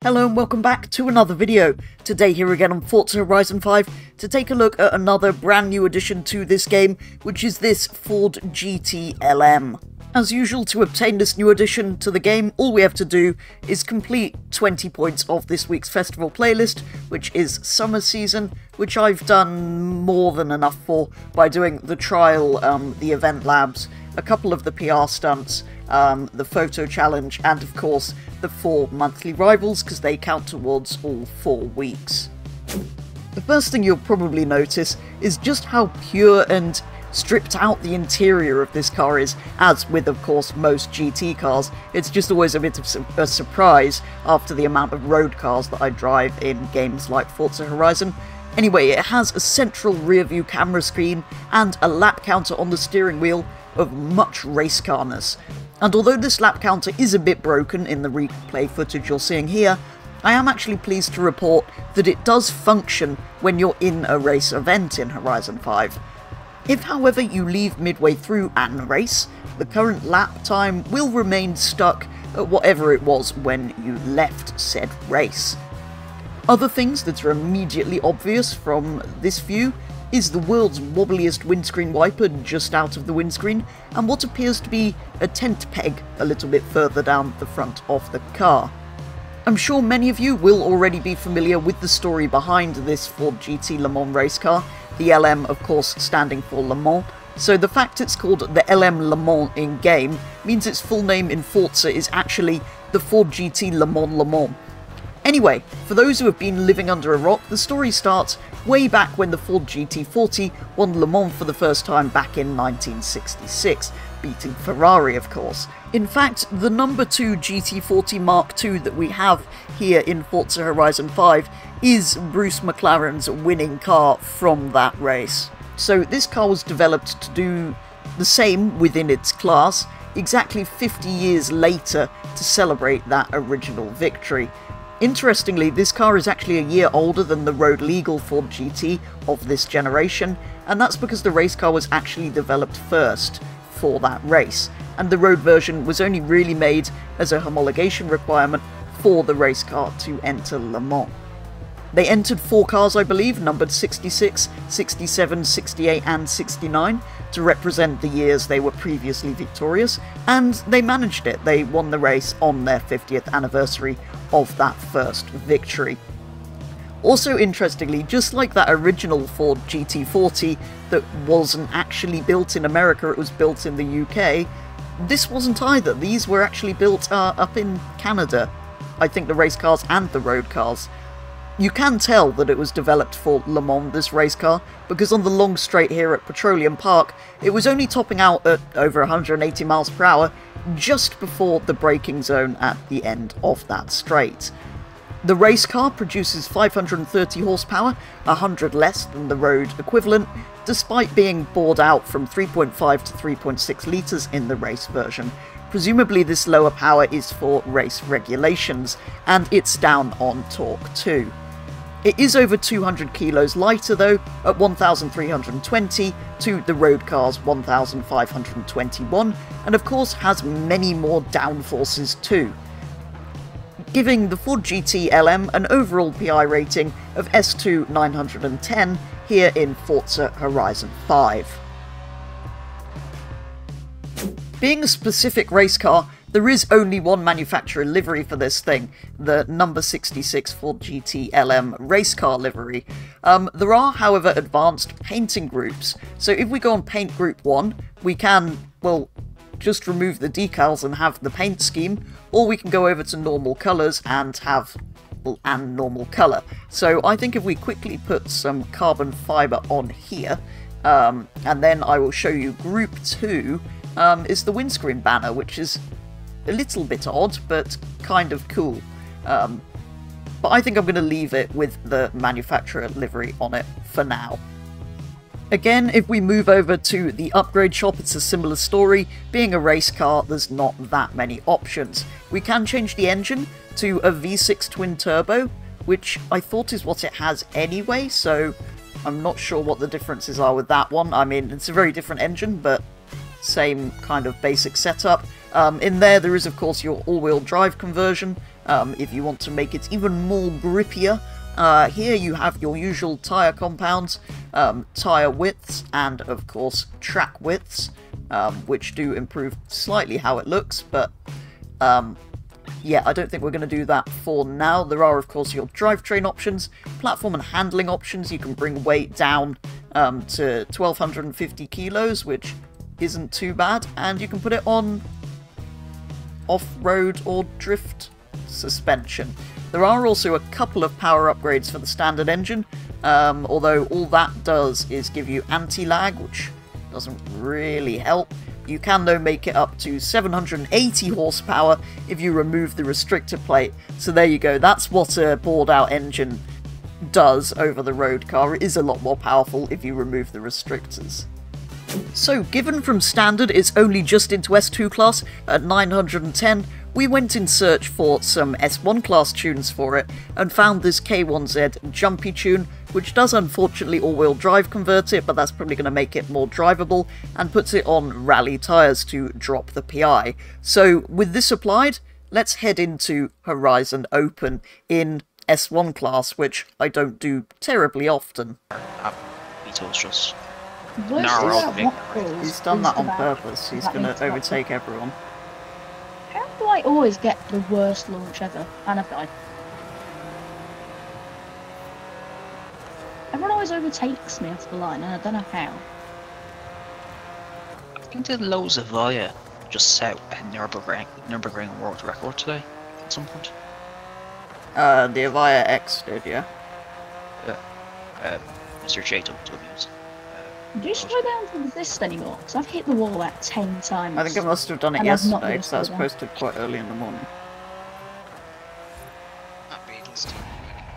Hello and welcome back to another video. Today here again on Forza Horizon 5 to take a look at another brand new addition to this game, which is this Ford GT LM. As usual, to obtain this new addition to the game, all we have to do is complete 20 points of this week's festival playlist, which is Summer Season, which I've done more than enough for by doing the trial, the event labs, a couple of the PR stunts, the photo challenge, and of course the 4 monthly rivals, because they count towards all 4 weeks. The first thing you'll probably notice is just how pure and stripped out the interior of this car is. As with, of course, most GT cars, it's just always a bit of a surprise after the amount of road cars that I drive in games like Forza Horizon. Anyway, it has a central rear view camera screen and a lap counter on the steering wheel of much race carness. And although this lap counter is a bit broken in the replay footage you're seeing here, I am actually pleased to report that it does function when you're in a race event in Horizon 5. If, however, you leave midway through an race, the current lap time will remain stuck at whatever it was when you left said race. Other things that are immediately obvious from this view is the world's wobbliest windscreen wiper just out of the windscreen, and what appears to be a tent peg a little bit further down the front of the car. I'm sure many of you will already be familiar with the story behind this Ford GT Le Mans race car, the LM of course standing for Le Mans, so the fact it's called the LM Le Mans in-game means its full name in Forza is actually the Ford GT Le Mans Le Mans. Anyway, for those who have been living under a rock, the story starts way back when the Ford GT40 won Le Mans for the first time back in 1966, beating Ferrari of course. In fact, the number 2 GT40 Mark II that we have here in Forza Horizon 5 is Bruce McLaren's winning car from that race. So this car was developed to do the same within its class exactly 50 years later to celebrate that original victory. Interestingly, this car is actually a year older than the road legal Ford GT of this generation, and that's because the race car was actually developed first for that race, and the road version was only really made as a homologation requirement for the race car to enter Le Mans. They entered 4 cars, I believe, numbered 66, 67, 68 and 69, to represent the years they were previously victorious, and they managed it. They won the race on their 50th anniversary of that first victory. Also interestingly, just like that original Ford GT40 that wasn't actually built in America, it was built in the UK, this wasn't either. These were actually built up in Canada. I think the race cars and the road cars. You can tell that it was developed for Le Mans, this race car, because on the long straight here at Petroleum Park, it was only topping out at over 180 miles per hour just before the braking zone at the end of that straight. The race car produces 530 horsepower, 100 less than the road equivalent, despite being bored out from 3.5 to 3.6 litres in the race version. Presumably this lower power is for race regulations, and it's down on torque too. It is over 200 kilos lighter though, at 1,320 to the road car's 1,521, and of course has many more downforces too, giving the Ford GT LM an overall PI rating of S2 910 here in Forza Horizon 5. Being a specific race car, there is only one manufacturer livery for this thing, the number 66 Ford GT LM race car livery. There are, however, advanced painting groups, so if we go on paint group 1, we can, well, just remove the decals and have the paint scheme, or we can go over to normal colours and have, well, and normal colour. So I think if we quickly put some carbon fibre on here, and then I will show you group 2, is the windscreen banner, which is a little bit odd, but kind of cool. But I think I'm going to leave it with the manufacturer livery on it for now. Again, if we move over to the upgrade shop, it's a similar story. Being a race car, there's not that many options. We can change the engine to a V6 twin turbo, which I thought is what it has anyway, so I'm not sure what the differences are with that one. I mean, it's a very different engine, but same kind of basic setup. In there is of course your all-wheel drive conversion, if you want to make it even more grippier. Here you have your usual tyre compounds, tyre widths, and of course track widths, which do improve slightly how it looks, but yeah, I don't think we're going to do that for now. There are, of course, your drivetrain options, platform and handling options. You can bring weight down to 1,250 kilos, which isn't too bad, and you can put it on off-road or drift suspension. There are also a couple of power upgrades for the standard engine, although all that does is give you anti-lag, which doesn't really help. You can, though, make it up to 780 horsepower if you remove the restrictor plate. So there you go, that's what a bored-out engine does over the road car. It is a lot more powerful if you remove the restrictors. So, given from standard it's only just into S2 class at 910, we went in search for some S1 class tunes for it, and found this K1Z jumpy tune, which does unfortunately all-wheel drive convert it, but that's probably going to make it more drivable, and puts it on rally tyres to drop the PI. So, with this applied, let's head into Horizon Open in S1 class, which I don't do terribly often. Just He's done that on purpose. He's going to overtake everyone. How do I always get the worst launch ever? And I've died. Everyone always overtakes me off the line, and I don't know how. I think the lows of Via just set a Nürburgring world record today at some point. The Avaya X did, yeah. Mr. JW's. Do you slow down to exist anymore? Because I've hit the wall like 10 times. I think I must have done it yesterday, because that was posted quite early in the morning.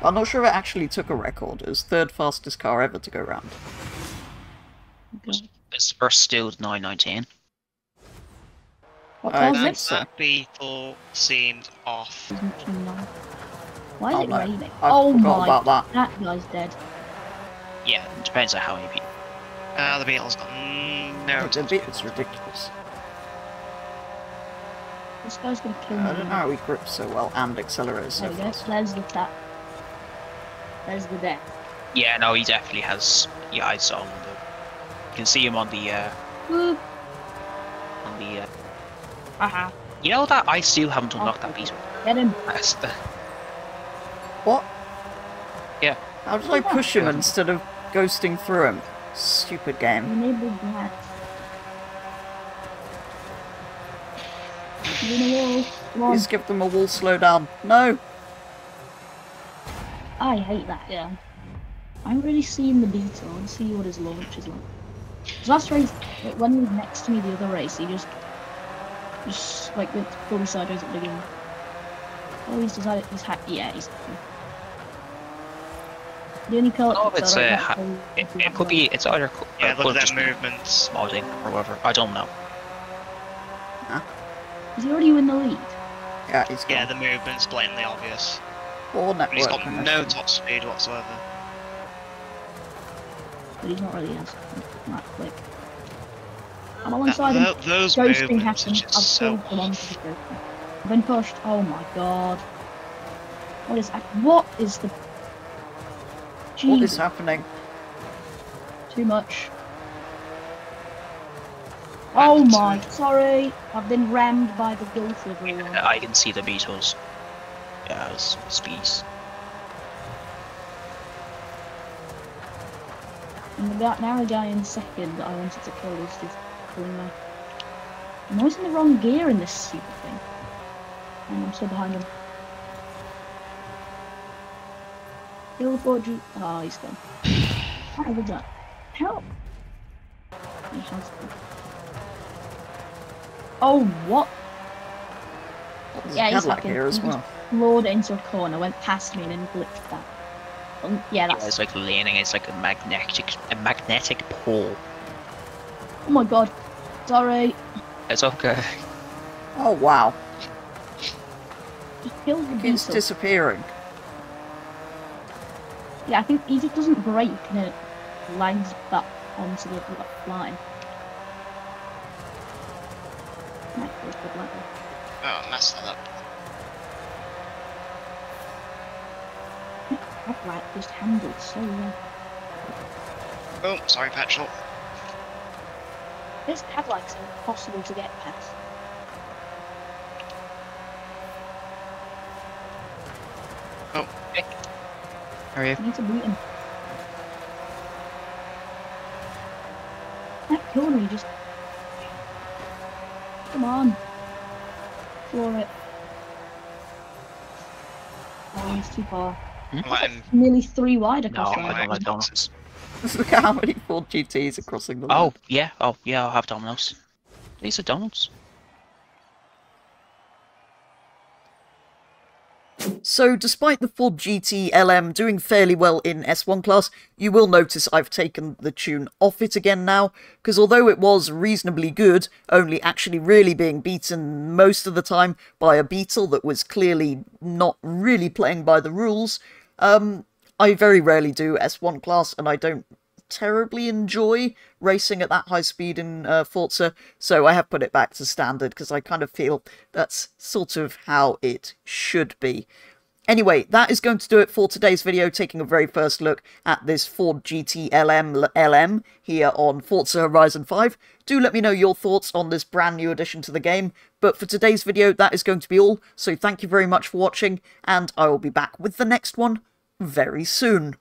I'm not sure if it actually took a record. It was third fastest car ever to go round. It's first still 919. What car is think this? so. That beetle seemed off. Why is it no. raining? I Oh forgot my, about that. that guy's dead. Yeah, it depends on how many people. The beetle's got no. It's ridiculous. This guy's gonna kill me. I don't know how he grips so well and accelerates so There we go. fast. There's the tap. There's the death. Yeah, no, he definitely has. Yeah, I saw him. You can see him on the. Woo! Haha. You know that I still haven't unlocked that beetle. Get him. That's the. What? Yeah. How did I push him instead of ghosting through him? Stupid game. Enable that. He's in a wall. Come on. Please give them a wall slowdown. No! I hate that, yeah. I haven't really seen the beetle. I want to see what his launch is like. His last race, when he was next to me the other race, he just like went fully sideways at the beginning. Oh, he's decided he's happy. Yeah, he's happy. The only car. Oh, it's it could be. It's either. Yeah, look at just their movements. modding or whatever. I don't know. Is he already in the lead? Yeah, he's Yeah, gone. the movement's blatantly obvious. Poor network And he's got no connection. top speed whatsoever. But he's not really as that quick. I'm alongside him. Those Ghosting movements are happened. just I've so pulled them onto the ghosting. I've been pushed. Oh my god. What is that? What is the... What is Jesus, happening? too much. Oh my, sorry. I've been rammed by the ghost of everyone. I can see the beetles. Yeah, it's speeds. And the guy, now the guy in second that I wanted to kill is just pulling me. I'm always in the wrong gear in this stupid thing. And I'm still behind him. Kill the fortune. Oh, he's gone. How did that? Help! He has to. Oh, what? There's Yeah, a he's Cadillac fucking. here as He well. just floored it into a corner, went past me, and then glitched back. Yeah, Yeah, that's. it's like leaning. It's like a magnetic pole. Oh my god. Sorry. It's okay. Oh wow. Just killed the He's beetle. disappearing. Yeah, I think he just doesn't break and it lands back onto the line. Might be a good line. Oh, I messed that up. Headlight just handled so well. Oh, sorry, petrol. This headlight's impossible to get past. Oh, How are you? I need to beat him. That corner, just... Come on. Floor it. Oh, he's too far. let him. Nearly 3 wide No, across I don't like donuts. Look at how many Ford GTs are crossing the line. Oh, yeah, I'll have Domino's. These are donuts. So, despite the Ford GT LM doing fairly well in S1 class, you will notice I've taken the tune off it again now, because although it was reasonably good, only actually really being beaten most of the time by a Beetle that was clearly not really playing by the rules, I very rarely do S1 class, and I don't terribly enjoy racing at that high speed in Forza, so I have put it back to standard because I kind of feel that's sort of how it should be. Anyway, that is going to do it for today's video, taking a very first look at this Ford GT LM here on Forza Horizon 5. Do let me know your thoughts on this brand new addition to the game, but for today's video that is going to be all, so thank you very much for watching, and I will be back with the next one very soon.